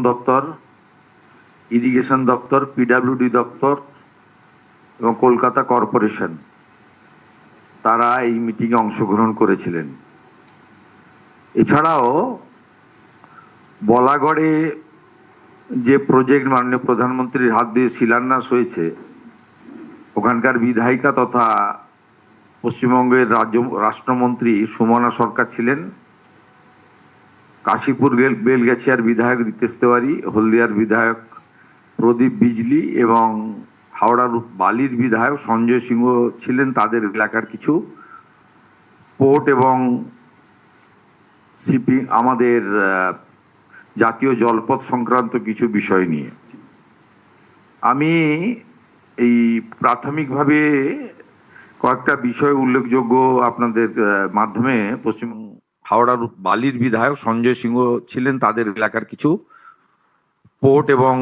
দপ্তর, ইরিগেশন দপ্তর, পিডব্লিউডি দপ্তর এবং কলকাতা কর্পোরেশন তারা এই মিটিংয়ে অংশগ্রহণ করেছিলেন। এছাড়াও বলাগড়ে যে প্রজেক্ট মাননীয় প্রধানমন্ত্রীর হাত দিয়ে শিলান্যাস হয়েছে, ওখানকার বিধায়িকা তথা পশ্চিমবঙ্গের রাষ্ট্রমন্ত্রী সুমনা সরকার ছিলেন। কাশীপুর বেলগাছিয়ার বিধায়ক রিতেশ তেওয়ারি, হলদিয়ার বিধায়ক প্রদীপ বিজলি এবং হাওড়ার বালির বিধায়ক সঞ্জয় সিংহ ছিলেন। তাদের এলাকার কিছু পোর্ট এবং শিপিং, আমাদের জাতীয় জলপথ সংক্রান্ত কিছু বিষয় নিয়ে আমি এই প্রাথমিকভাবে কয়েকটা বিষয় উল্লেখযোগ্য আপনাদের মাধ্যমে হাওড়ার বালির বিধায়ক সঞ্জয় সিংহ ছিলেন। তাদের এলাকার কিছু পোর্ট এবং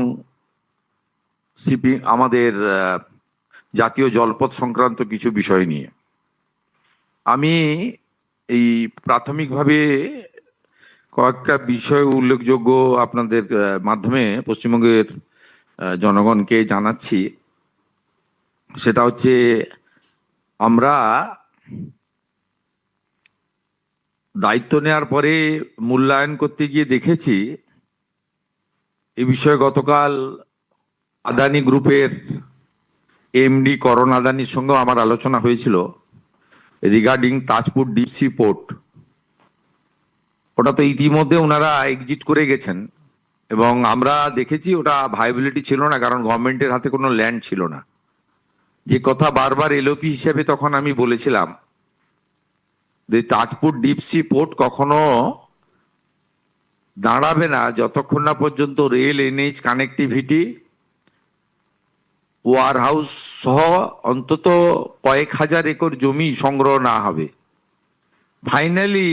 শিপিং, আমাদের জাতীয় জলপথ সংক্রান্ত কিছু বিষয় নিয়ে আমি এই প্রাথমিকভাবে কয়েকটা বিষয় উল্লেখযোগ্য আপনাদের মাধ্যমে পশ্চিমবঙ্গের জনগণকে জানাচ্ছি। সেটা হচ্ছে, আমরা দায়িত্ব নেওয়ার পরে মূল্যায়ন করতে গিয়ে দেখেছি এই বিষয়ে গতকাল আদানি গ্রুপের এমডি করণ আদানির সঙ্গেও আমার আলোচনা হয়েছিল রিগার্ডিং তাজপুর ডিপসি পোর্ট। ওটা তো ইতিমধ্যে ওনারা এক্সিট করে গেছেন এবং আমরা দেখেছি ওটা ভাইবিলিটি ছিল না, কারণ গভর্নমেন্টের হাতে কোনো ল্যান্ড ছিল না। যে কথা বারবার এলওপি হিসেবে তখন আমি বলেছিলাম যে তাজপুর ডিপসি পোর্ট কখনো দাঁড়াবে না যতক্ষণ না পর্যন্ত rail, NH connectivity, warehouse সহ অন্তত কয়েক হাজার একর জমি সংগ্রহ না হবে। ফাইনালি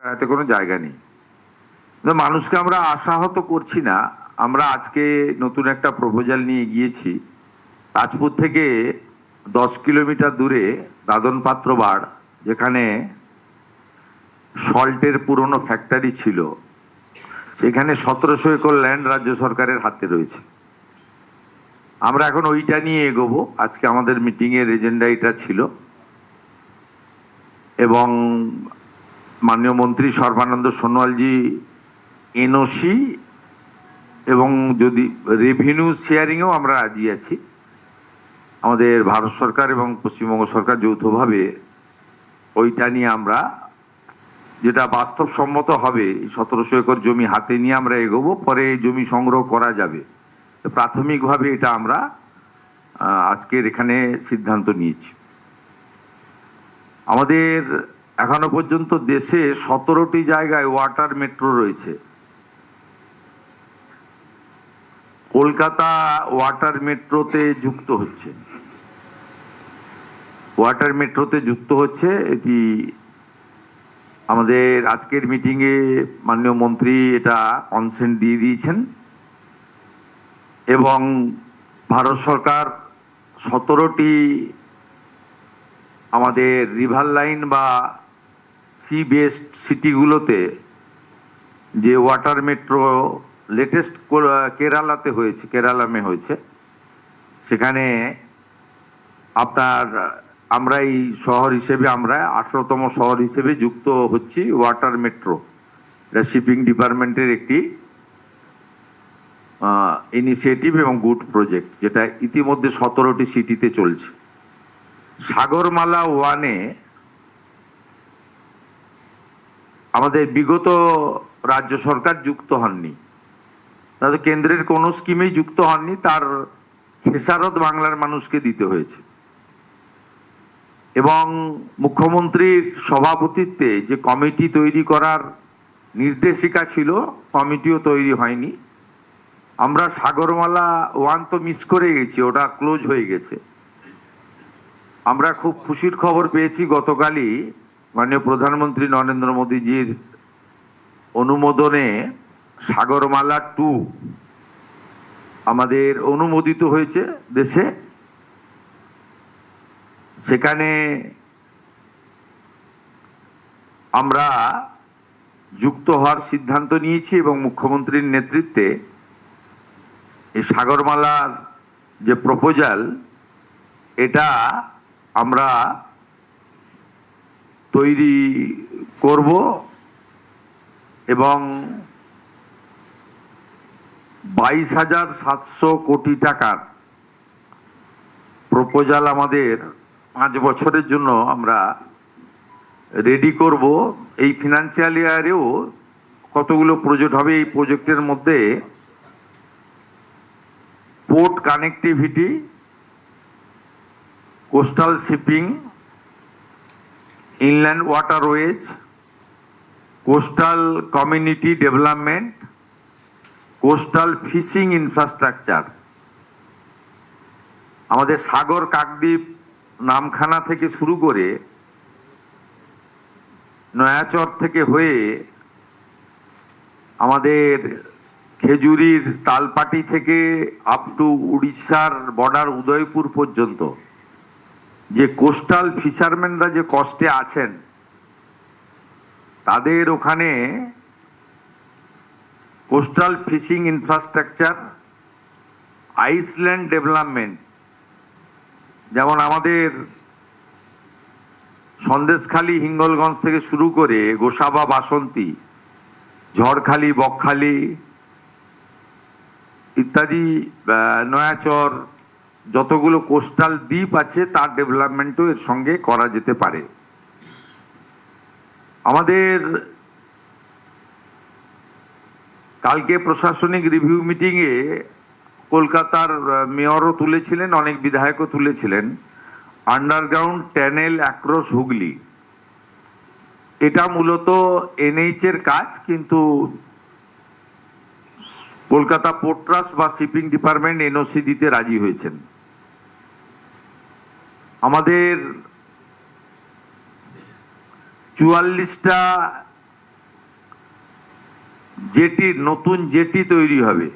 এতে কোনো জায়গা নেই। মানুষকে আমরা আশাহত করছি না। আমরা আজকে নতুন একটা প্রপোজাল নিয়ে গিয়েছি। তাজপুর থেকে 10 কিলোমিটার দূরে দাদন পাত্র বাড়, যেখানে সল্টের পুরনো ফ্যাক্টরি ছিল, সেখানে 1700 একর ল্যান্ড রাজ্য সরকারের হাতে রয়েছে। আমরা এখন ওইটা নিয়ে এগোবো। আজকে আমাদের মিটিংয়ের এজেন্ডা এটা ছিল এবং মাননীয় মন্ত্রী সর্বানন্দ সোনোয়ালজি এনওসি এবং যদি রেভিনিউ শেয়ারিংয়েও আমরা রাজি আছি। আমাদের ভারত সরকার এবং পশ্চিমবঙ্গ সরকার যৌথভাবে ওইটা নিয়ে আমরা, যেটা বাস্তবসম্মত হবে, 1700 একর জমি হাতে নিয়ে আমরা এগোবো। পরে জমি সংগ্রহ করা যাবে। প্রাথমিকভাবে এটা আমরা আজকের এখানে সিদ্ধান্ত নিয়েছি। আমাদের এখনো পর্যন্ত দেশে 17টি জায়গায় ওয়াটার মেট্রো রয়েছে। কলকাতা ওয়াটার মেট্রোতে যুক্ত হচ্ছে। ওয়াটার মেট্রোতে যুক্ত হচ্ছে। এটি আমাদের আজকের মিটিংয়ে মাননীয় মন্ত্রী এটা কনসেন্ট দিয়ে দিয়েছেন এবং ভারত সরকার 17টি আমাদের রিভার লাইন বা সি বেসড সিটিগুলোতে যে ওয়াটার মেট্রো লেটেস্ট কেরালাতে হয়েছে, কেরালামে হয়েছে, সেখানে আপনার আমরা এই শহর হিসেবে, আমরা 18তম শহর হিসেবে যুক্ত হচ্ছি ওয়াটার মেট্রো। এটা শিপিং ডিপার্টমেন্টের একটি ইনিশিয়েটিভ এবং গুড প্রজেক্ট, যেটা ইতিমধ্যে 17টি সিটিতে চলছে। সাগরমালা ওয়ানে আমাদের বিগত রাজ্য সরকার যুক্ত হননি, তাদের কেন্দ্রের কোনো স্কিমেই যুক্ত হননি। তার খেসারত বাংলার মানুষকে দিতে হয়েছে এবং মুখ্যমন্ত্রীর সভাপতিত্বে যে কমিটি তৈরি করার নির্দেশিকা ছিল, কমিটিও তৈরি হয়নি। আমরা সাগরমালা ওয়ান তো মিস করে গেছি, ওটা ক্লোজ হয়ে গেছে। আমরা খুব খুশির খবর পেয়েছি গতকালই মাননীয় প্রধানমন্ত্রী নরেন্দ্র মোদীজির অনুমোদনে সাগরমালা 2 আমাদের অনুমোদিত হয়েছে দেশে। সেখানে আমরা যুক্ত হওয়ার সিদ্ধান্ত নিয়েছি এবং মুখ্যমন্ত্রীর নেতৃত্বে এই সাগরমালার যে প্রপোজাল এটা আমরা তৈরি করব এবং 22,700 কোটি টাকার প্রপোজাল আমাদের 5 বছরের জন্য আমরা রেডি করব। এই ফিনান্সিয়াল ইয়ারেও কতগুলো প্রজেক্ট হবে। এই প্রজেক্টের মধ্যে port connectivity, coastal shipping, inland waterways, coastal community development, coastal fishing infrastructure, আমাদের সাগর কাকদ্বীপ নামখানা থেকে শুরু করে নয়াচর থেকে হয়ে আমাদের খেজুরির তালপাটি থেকে আপ টু উড়িষ্যার বর্ডার উদয়পুর পর্যন্ত যে কোস্টাল ফিশারম্যানরা যে কষ্টে আছেন তাদের ওখানে coastal fishing infrastructure, island development, যেমন আমাদের সন্দেশখালী হিঙ্গলগঞ্জ থেকে শুরু করে গোসাবা, বাসন্তী, ঝড়খালি, বকখালি ইত্যাদি নয়াচর যতগুলো কোস্টাল দ্বীপ আছে তার ডেভেলপমেন্টও এর সঙ্গে করা যেতে পারে। আমাদের কালকে প্রশাসনিক রিভিউ মিটিংয়ে কলকাতার মেয়রও তুলেছিলেন, অনেক বিধায়কও তুলেছিলেন, আন্ডারগ্রাউন্ড টানেল অ্যাক্রস হুগলি। এটা মূলত এনএইচ এর কাজ, কিন্তু কলকাতা পোর্ট ট্রাস্ট বা শিপিং ডিপার্টমেন্ট এনওসি দিতে রাজি হয়েছেন। আমাদের 44টা জেটি, নতুন জেটি তৈরি হবে,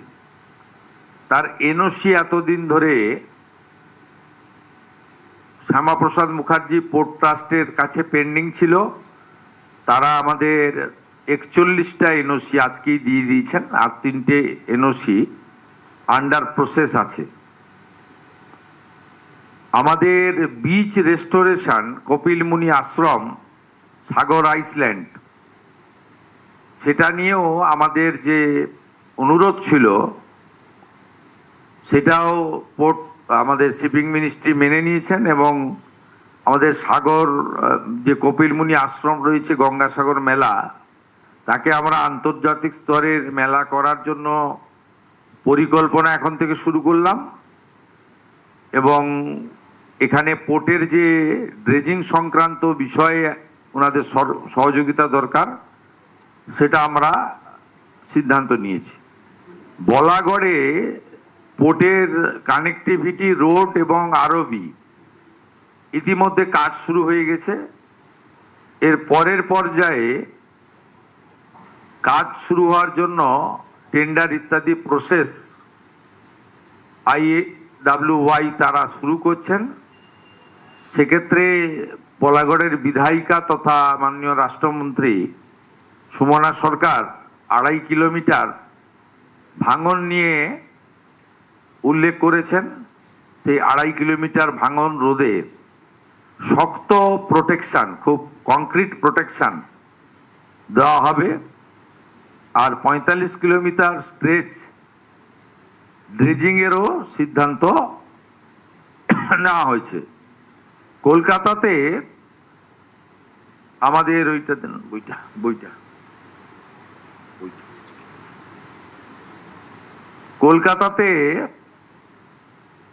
তার এনওসি এতদিন ধরে শ্যামাপ্রসাদ মুখার্জি পোর্ট ট্রাস্টের কাছে পেন্ডিং ছিল। তারা আমাদের 41টা এনওসি আজকেই দিয়ে দিয়েছেন, আর 3টে এনওসি আন্ডার প্রসেস আছে। আমাদের বিচ রেস্টোরেশন, কপিলমুনি আশ্রম, সাগর আইসল্যান্ড, সেটা নিয়েও আমাদের যে অনুরোধ ছিল সেটাও পোর্ট আমাদের শিপিং মিনিস্ট্রি মেনে নিয়েছেন এবং আমাদের সাগর যে কপিলমুনি আশ্রম রয়েছে, গঙ্গাসাগর মেলা, তাকে আমরা আন্তর্জাতিক স্তরের মেলা করার জন্য পরিকল্পনা এখন থেকে শুরু করলাম এবং এখানে পোর্টের যে ড্রেজিং সংক্রান্ত বিষয়ে ওনাদের সহযোগিতা দরকার সেটা আমরা সিদ্ধান্ত নিয়েছি। বলাগড়ে পোর্টের কানেক্টিভিটি রোড এবং আরবি ইতিমধ্যে কাজ শুরু হয়ে গেছে। এর পরের পর্যায়ে কাজ শুরু হওয়ার জন্য টেন্ডার ইত্যাদি প্রসেস IWY তারা শুরু করছেন। সেক্ষেত্রে বলাগড়ের বিধায়িকা তথা মাননীয় রাষ্ট্রমন্ত্রী সুমনা সরকার 2.5 কিলোমিটার ভাঙন নিয়ে উল্লেখ করেছেন। সেই 2.5 কিলোমিটার ভাঙন রোধে শক্ত প্রোটেকশন, খুব কংক্রিট প্রোটেকশন দেওয়া হবে, আর 45 কিলোমিটার স্ট্রেচ ড্রেজিং এরও সিদ্ধান্ত নেওয়া হয়েছে। কলকাতাতে আমাদের বইটা কলকাতাতে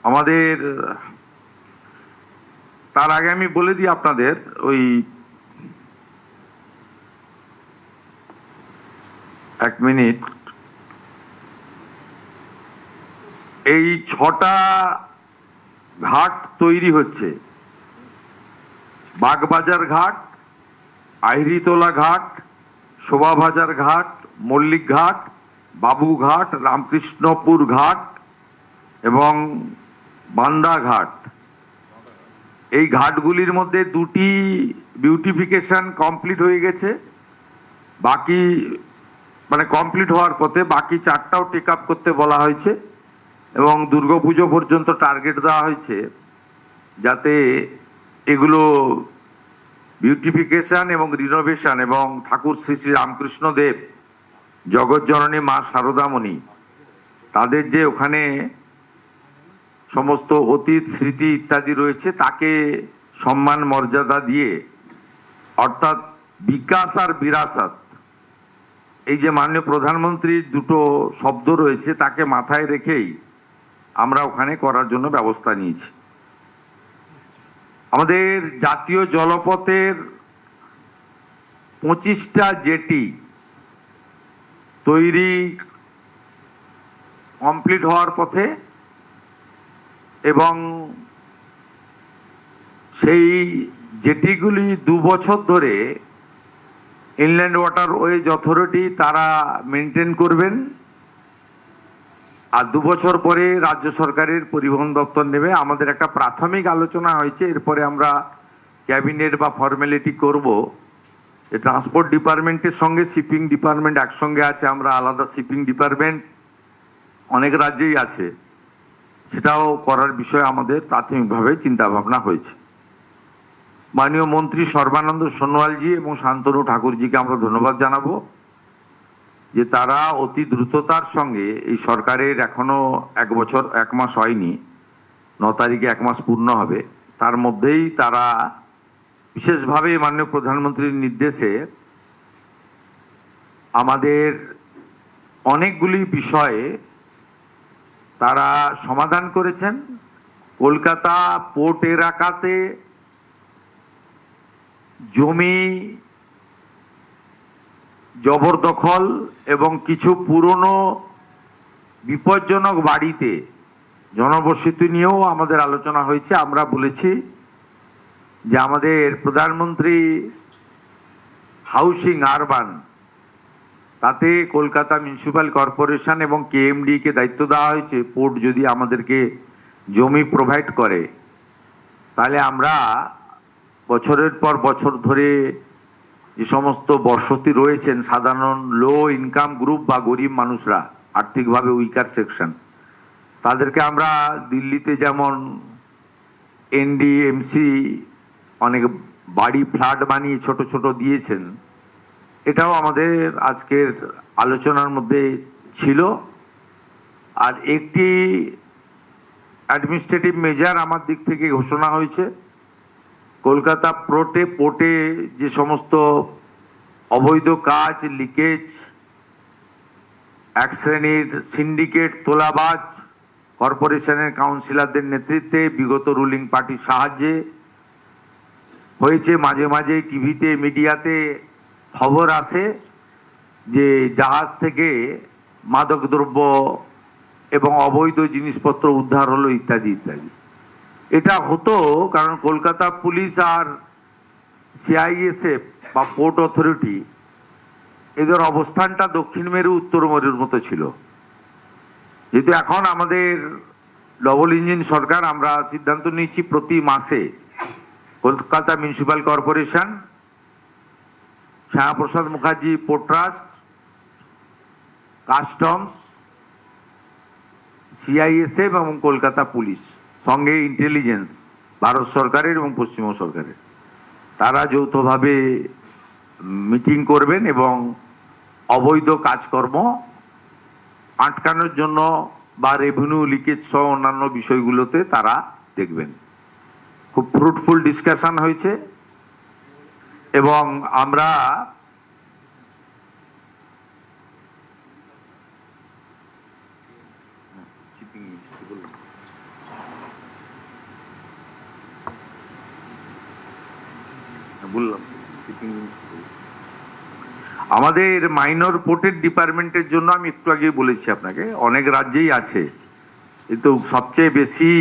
আমাদের, তার আগে আমি বলে দিই আপনাদের, ওই 1 মিনিট, এই 6টা ঘাট তৈরি হচ্ছে: বাগবাজার ঘাট, আহিরিতলা ঘাট, শোভাবাজার ঘাট, মল্লিক ঘাট, বাবুঘাট, রামকৃষ্ণপুর ঘাট এবং বান্দা ঘাট। এই ঘাটগুলির মধ্যে দুটি বিউটিফিকেশন কমপ্লিট হয়ে গেছে, বাকি মানে কমপ্লিট হওয়ার পথে, বাকি 4টাও টেক আপ করতে বলা হয়েছে এবং দুর্গাপুজো পর্যন্ত টার্গেট দেওয়া হয়েছে যাতে এগুলো বিউটিফিকেশন এবং রিনোভেশন এবং ঠাকুর শ্রী শ্রী রামকৃষ্ণ দেব, জগৎজননী মা শারদামণি, তাদের যে ওখানে সমস্ত অতীত স্মৃতি ইত্যাদি রয়েছে তাকে সম্মান মর্যাদা দিয়ে, অর্থাৎ বিকাশ আর বিরাসত, এই যে মাননীয় প্রধানমন্ত্রীর দুটো শব্দ রয়েছে তাকে মাথায় রেখেই আমরা ওখানে করার জন্য ব্যবস্থা নিয়েছি। আমাদের জাতীয় জলপথের 25টা জেটি তৈরি কমপ্লিট হওয়ার পথে এবং সেই জেটিগুলি 2 বছর ধরে ইনল্যান্ড ওয়াটারওয়েজ অথরিটি তারা মেনটেন করবেন, আর 2 বছর পরে রাজ্য সরকারের পরিবহন দপ্তর নেবে। আমাদের একটা প্রাথমিক আলোচনা হয়েছে, এরপরে আমরা ক্যাবিনেট বা ফর্মালিটি করব। ট্রান্সপোর্ট ডিপার্টমেন্টের সঙ্গে শিপিং ডিপার্টমেন্ট একসঙ্গে আছে, আমরা আলাদা শিপিং ডিপার্টমেন্ট অনেক রাজ্যেই আছে, সেটাও করার বিষয়ে আমাদের প্রাথমিকভাবে চিন্তা ভাবনা হয়েছে। মাননীয় মন্ত্রী সর্বানন্দ সোনোয়ালজি এবং শান্তনু ঠাকুরজিকে আমরা ধন্যবাদ জানাবো যে তারা অতি দ্রুততার সঙ্গে, এই সরকারের এখনো 1 বছর 1 মাস হয়নি, 9 তারিখে 1 মাস পূর্ণ হবে, তার মধ্যেই তারা বিশেষভাবে মাননীয় প্রধানমন্ত্রীর নির্দেশে আমাদের অনেকগুলি বিষয়ে তারা সমাধান করেছেন। কলকাতা পোর্ট এলাকাতে জমি জবরদখল এবং কিছু পুরনো বিপজ্জনক বাড়িতে জনবসতি নিয়েও আমাদের আলোচনা হয়েছে। আমরা বলেছি যে আমাদের প্রধানমন্ত্রী হাউসিং আরবান, তাতে কলকাতা মিউনিসিপ্যাল কর্পোরেশন এবং কেএমডি কে দায়িত্ব দেওয়া হয়েছে, পোর্ট যদি আমাদেরকে জমি প্রোভাইড করে তাহলে আমরা বছরের পর বছর ধরে যে সমস্ত বসতি রয়েছেন সাধারণ লো ইনকাম গ্রুপ বা গরিব মানুষরা, আর্থিকভাবে উইকার সেকশন, তাদেরকে আমরা দিল্লিতে যেমন এনডিএমসি অনেক বাড়ি ফ্ল্যাট বানিয়ে ছোট ছোট দিয়েছেন, এটাও আমাদের আজকের আলোচনার মধ্যে ছিল। আর একটি অ্যাডমিনিস্ট্রেটিভ মেজার আমার দিক থেকে ঘোষণা হয়েছে, কলকাতা পোর্টে যে সমস্ত অবৈধ কাজ, লিকেজ, এক শ্রেণীর সিন্ডিকেট, তোলাবাজ কর্পোরেশনের কাউন্সিলরদের নেতৃত্বে বিগত রুলিং পার্টির সাহায্যে হয়েছে, মাঝে মাঝে টিভিতে মিডিয়াতে খবর আসে যে জাহাজ থেকে মাদকদ্রব্য এবং অবৈধ জিনিসপত্র উদ্ধার হলো ইত্যাদি ইত্যাদি। এটা হতো কারণ কলকাতা পুলিশ আর সিআইএসএফ বা পোর্ট অথরিটি, এদের অবস্থানটা দক্ষিণ মেরু উত্তর মেরুর মতো ছিল। যেহেতু এখন আমাদের ডবল ইঞ্জিন সরকার, আমরা সিদ্ধান্ত নিয়েছি প্রতি মাসে Kolkata municipal corporation, Shyama Prasad Mukherjee port trust, customs, CISF এবং কলকাতা পুলিশ, সঙ্গে ইন্টেলিজেন্স ভারত সরকারের এবং পশ্চিমবঙ্গ সরকারের, তারা যৌথভাবে মিটিং করবেন এবং অবৈধ কাজকর্ম আটকানোর জন্য বা রেভিনিউ লিকেজ সহ অন্যান্য বিষয়গুলোতে তারা দেখবেন। খুব ফ্রুটফুল ডিসকাশন হয়েছে এবং আমরা বললাম আমাদের মাইনর পোর্টের ডিপার্টমেন্টের জন্য আমি একটু আগে বলেছি আপনাকে, অনেক রাজ্যেই আছে, কিন্তু সবচেয়ে বেশি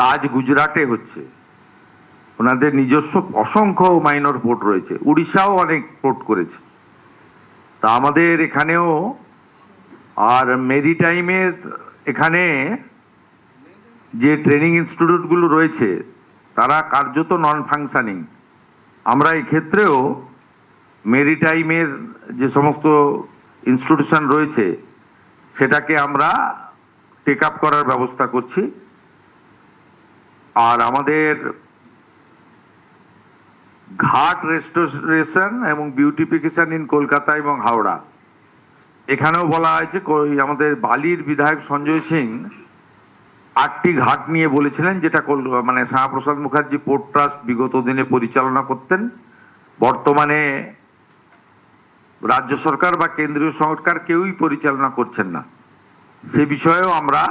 কাজ গুজরাটে হচ্ছে। ওনাদের নিজস্ব অসংখ্য মাইনর পোর্ট রয়েছে, উড়িষ্যাও অনেক পোর্ট করেছে। তা আমাদের এখানেও, আর মেরিটাইমের এখানে যে ট্রেনিং ইনস্টিটিউটগুলো রয়েছে তারা কার্যত নন ফাংশনিং। আমরা এক্ষেত্রেও মেরিটাইমের যে সমস্ত ইনস্টিটিউশন রয়েছে সেটাকে আমরা টেক আপ করার ব্যবস্থা করছি। আর আমাদের ঘাট রেস্টোরেশন এবং বিউটিফিকেশন ইন কলকাতা এবং হাওড়া, এখানেও বলা হয়েছে আমাদের বালির বিধায়ক সঞ্জয় সিং 8টি ঘাট নিয়ে বলেছিলেন, যেটা মানে শ্যামাপ্রসাদ মুখার্জি পোর্ট ট্রাস্ট বিগত দিনে পরিচালনা করতেন। বর্তমানে রাজ্য সরকার বা কেন্দ্রীয় সরকার কেউই পরিচালনা করছেন না। সে বিষয়েও আমরা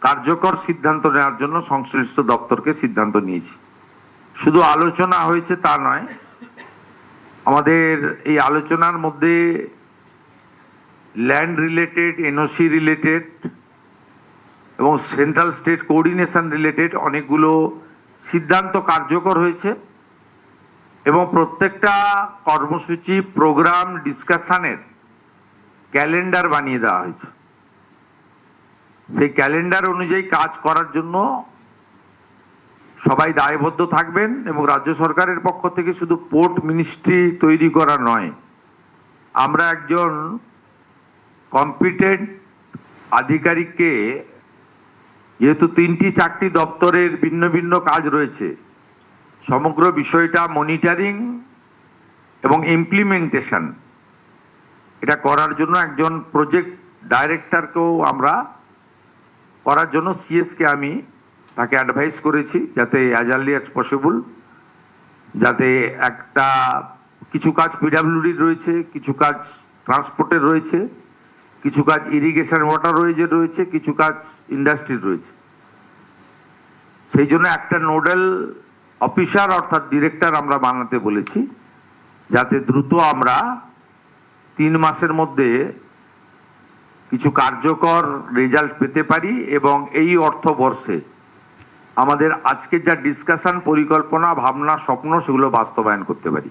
কার্যকর সিদ্ধান্ত নেওয়ার জন্য সংশ্লিষ্ট দপ্তরকে সিদ্ধান্ত নিয়েছি। শুধু আলোচনা হয়েছে তা নয়, আমাদের এই আলোচনার মধ্যে ল্যান্ড রিলেটেড, এনওসি রিলেটেড এবং সেন্ট্রাল স্টেট কোঅর্ডিনেশন রিলেটেড অনেকগুলো সিদ্ধান্ত কার্যকর হয়েছে এবং প্রত্যেকটা কর্মসূচি, প্রোগ্রাম, ডিসকাশনের ক্যালেন্ডার বানিয়ে দেওয়া হয়েছে। সেই ক্যালেন্ডার অনুযায়ী কাজ করার জন্য সবাই দায়বদ্ধ থাকবেন এবং রাজ্য সরকারের পক্ষ থেকে শুধু পোর্ট মিনিস্ট্রি তৈরি করা নয়, আমরা একজন কম্পিটেন্ট আধিকারিককে, যেহেতু 3-4টি দপ্তরের ভিন্ন ভিন্ন কাজ রয়েছে, সমগ্র বিষয়টা মনিটরিং এবং ইমপ্লিমেন্টেশন এটা করার জন্য একজন প্রজেক্ট ডাইরেক্টরকেও আমরা করার জন্য সিএসকে আমি তাকে অ্যাডভাইস করেছি, যাতে অ্যাজ আর্লি অ্যাজ পসিবল, যাতে কিছু কাজ পিডাব্লিউডির রয়েছে, কিছু কাজ ট্রান্সপোর্টের রয়েছে, কিছু কাজ ইরিগেশন ওয়াটার রয়েছে, কিছু কাজ ইন্ডাস্ট্রির রয়েছে। সেই জন্য একটা নোডাল অফিসার অর্থাৎ ডিরেক্টর আমরা বানাতে বলেছি, যাতে দ্রুত আমরা 3 মাসের মধ্যে কিছু কার্যকর রেজাল্ট পেতে পারি এবং এই অর্থবর্ষে আমাদের আজকে যা ডিসকাশন, পরিকল্পনা, ভাবনা, স্বপ্ন সেগুলো বাস্তবায়ন করতে পারি।